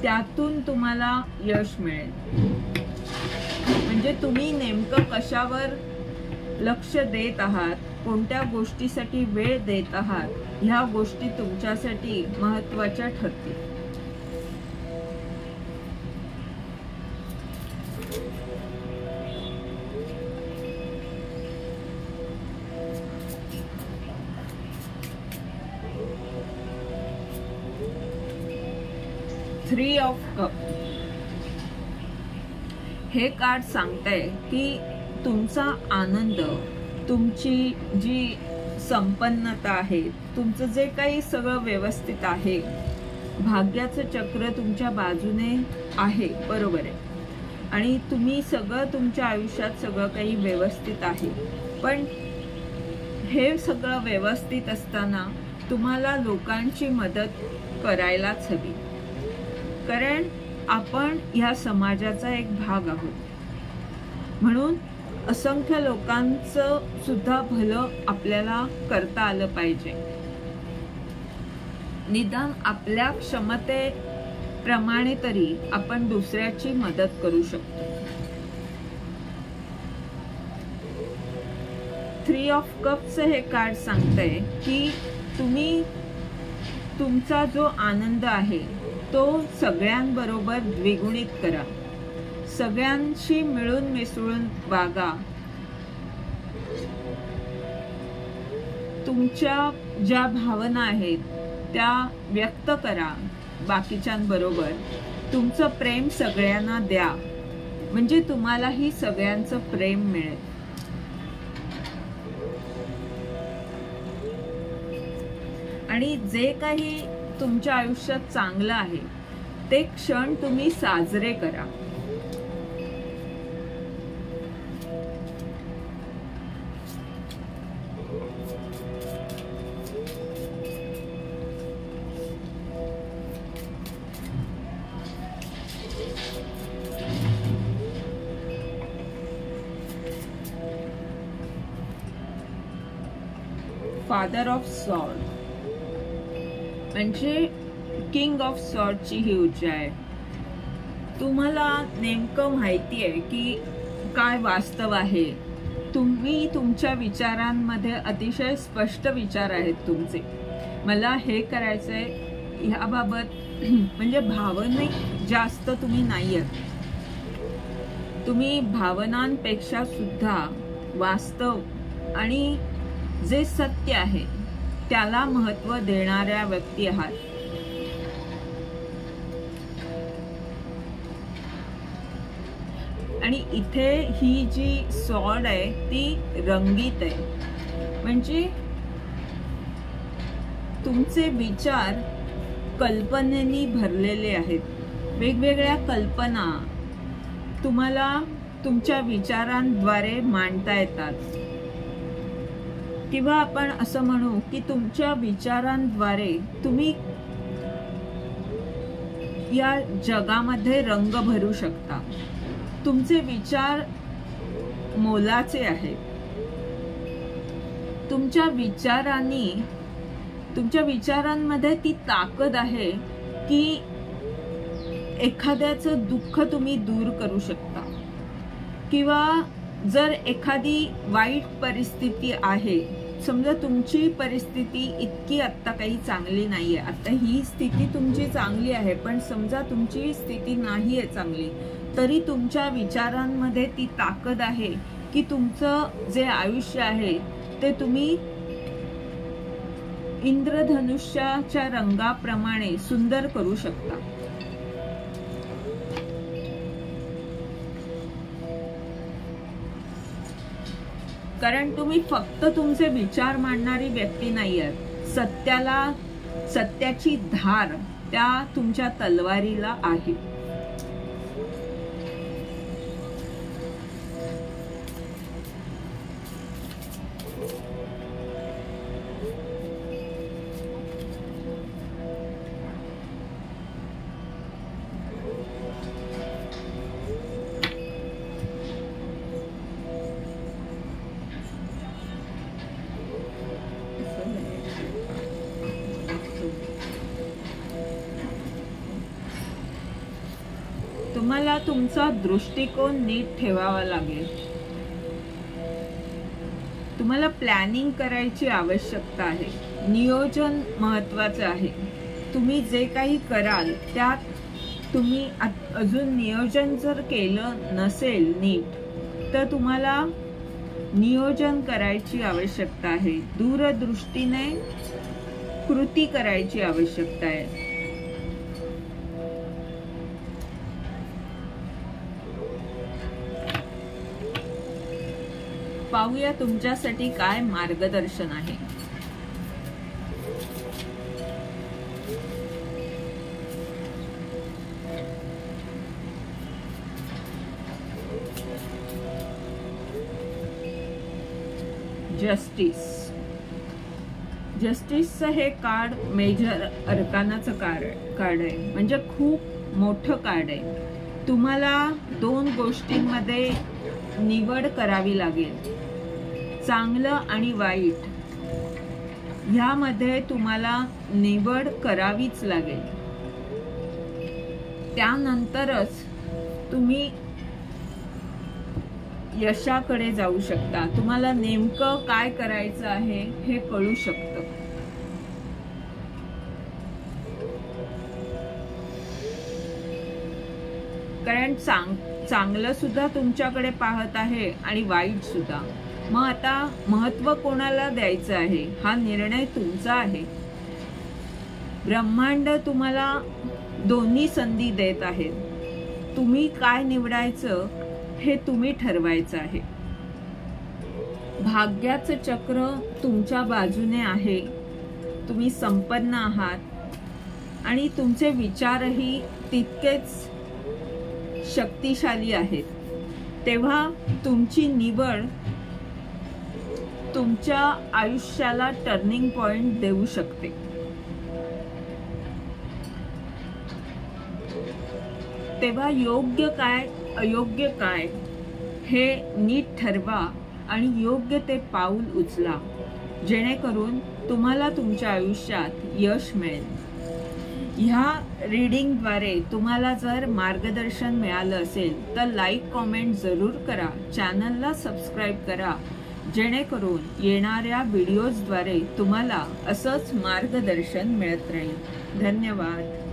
त्यातून तुम्हाला यश मिळेल. म्हणजे तुम्ही नेमकं कशावर लक्ष देत आहात, कोणत्या गोष्टीसाठी वेळ देत आहात, ह्या गोष्टी तुमच्यासाठी महत्त्वाच्या ठरतील. Three of cup. हे कार्ड सांगतंय की तुमचा आनंद, तुमची जी संपन्नता आहे, तुमचं जे काही सगळं व्यवस्थित आहे, भाग्याचं चक्र तुमच्या बाजूने आहे, बरोबर आहे, आणि तुम्ही सगळं तुमच्या आयुष्यात सगळं काही व्यवस्थित आहे. पण हे सगळं व्यवस्थित असताना तुम्हाला लोकांची मदत करायलाच हवी, कारण आपण ह्या समाजाचा एक भाग आहोत. म्हणून असंख्य लोकांचं सुद्धा भलं आपल्याला करता आलं पाहिजे. निदान आपल्या क्षमतेप्रमाणे तरी आपण दुसऱ्याची मदत करू शकतो. 3 ऑफ कप्सचं हे कार्ड सांगतंय की तुम्ही तुमचा जो आनंद आहे तो सगळ्यांबरोबर द्विगुणित करा, सगळ्यांशी मिळून मिसळून वागा. तुमच्या ज्या भावना आहेत त्या व्यक्त करा बाकीच्यांबरोबर, तुमचं प्रेम सगळ्यांना द्या, म्हणजे तुम्हालाही सगळ्यांचं प्रेम मिळेल. आणि जे काही तुमच्या आयुष्यात चांगलं आहे ते क्षण तुम्ही साजरे करा. फादर ऑफ सॉर्ड म्हणजे किंग ऑफ सॉर्डची ही ऊर्जा आहे. तुम्हाला नेमकं माहिती आहे की काय वास्तव आहे. तुम्ही तुमच्या विचारांमध्ये अतिशय स्पष्ट विचार आहेत तुमचे. मला हे करायचंय ह्याबाबत म्हणजे भावनिक जास्त तुम्ही नाही आहात. तुम्ही भावनांपेक्षा सुद्धा वास्तव आणि जे सत्य आहे त्याला महत्त्व देणाऱ्या व्यक्ती आहात. आणि इथे ही जी सॉर्ड आहे ती रंगीत आहे, म्हणजे तुमचे विचार कल्पनेनी भरलेले आहेत. वेगवेगळ्या कल्पना तुम्हाला तुमच्या विचारांद्वारे मांडता येतात, किंवा आपण असं म्हणू की तुमच्या विचारांद्वारे तुम्ही या जगामध्ये रंग भरू शकता. तुमचे विचार मोलाचे आहेत. तुमच्या विचारांमध्ये ती ताकद आहे की एखाद्याचं दुःख तुम्ही दूर करू शकता, किंवा जर एखादी वाईट परिस्थिती आहे, समजा तुमची परिस्थिती इतकी आत्ता काही चांगली नाहीये, आता ही स्थिती तुमची चांगली आहे, पण समजा तुमची स्थिती नाहीये चांगली, तरी तुमच्या विचारांमध्ये ती ताकद आहे की तुमचं जे आयुष्य आहे ते तुम्ही इंद्रधनुष्याच्या रंगाप्रमाणे सुंदर करू शकता. कारण तुम्ही फक्त तुमचे विचार मांडणारी व्यक्ती नाही आहात. सत्याची धार त्या तुमच्या तलवारीला आहे. तुम्हाला तुमचा दृष्टिकोन नीट ठेवावा लागेल. तुम्हाला प्लॅनिंग करायची आवश्यकता आहे. नियोजन महत्वाचं आहे. तुम्ही जे काही कराल त्यात तुम्ही अजून नियोजन जर केलं नसेल नीट, तर तुम्हाला नियोजन करायची आवश्यकता आहे. दूरदृष्टीने कृती करायची आवश्यकता आहे. पाहूया तुमच्यासाठी काय मार्गदर्शन आहे. जस्टिसचं हे कार्ड मेजर अर्कानाचं कार्ड आहे, म्हणजे खूप मोठं कार्ड आहे. तुम्हाला 2 गोष्टींमध्ये निवड करावी लागेल, चांगलं आणि वाईट ह्यामध्ये तुम्हाला निवड करावीच लागेल. त्यानंतरच तुम्ही यशाकडे जाऊ शकता. तुम्हाला नेमकं काय करायचं आहे हे कळू शकतं. कारण चांगलं सुद्धा तुमच्याकडे पाहत आहे आणि वाईट सुद्धा. मग आता महत्व कोणाला द्यायचं आहे हा निर्णय तुमचा आहे. ब्रह्मांड तुम्हाला दोन्ही संधी देत आहेत. तुम्ही काय निवडायचं हे तुम्ही ठरवायचं आहे. भाग्याचं चक्र तुमच्या बाजूने आहे. तुम्ही संपन्न आहात आणि तुमचे विचारही तितकेच शक्तिशाली आहेत. तेव्हा तुमची निवड तुमच्या आयुष्याला टर्निंग पॉइंट देऊ शकते. तेव्हा योग्य काय अयोग्य काय हे नीट ठरवा आणि योग्य ते पाऊल उचला, जेणेकरून तुम्हाला तुमच्या आयुष्यात यश मिळेल. ह्या रीडिंगद्वारे तुम्हाला जर मार्गदर्शन मिळालं असेल तर लाईक कॉमेंट जरूर करा, चॅनलला सबस्क्राईब करा, जेणेकरून येणाऱ्या व्हिडिओजद्वारे तुम्हाला असंच मार्गदर्शन मिळत राहील. धन्यवाद.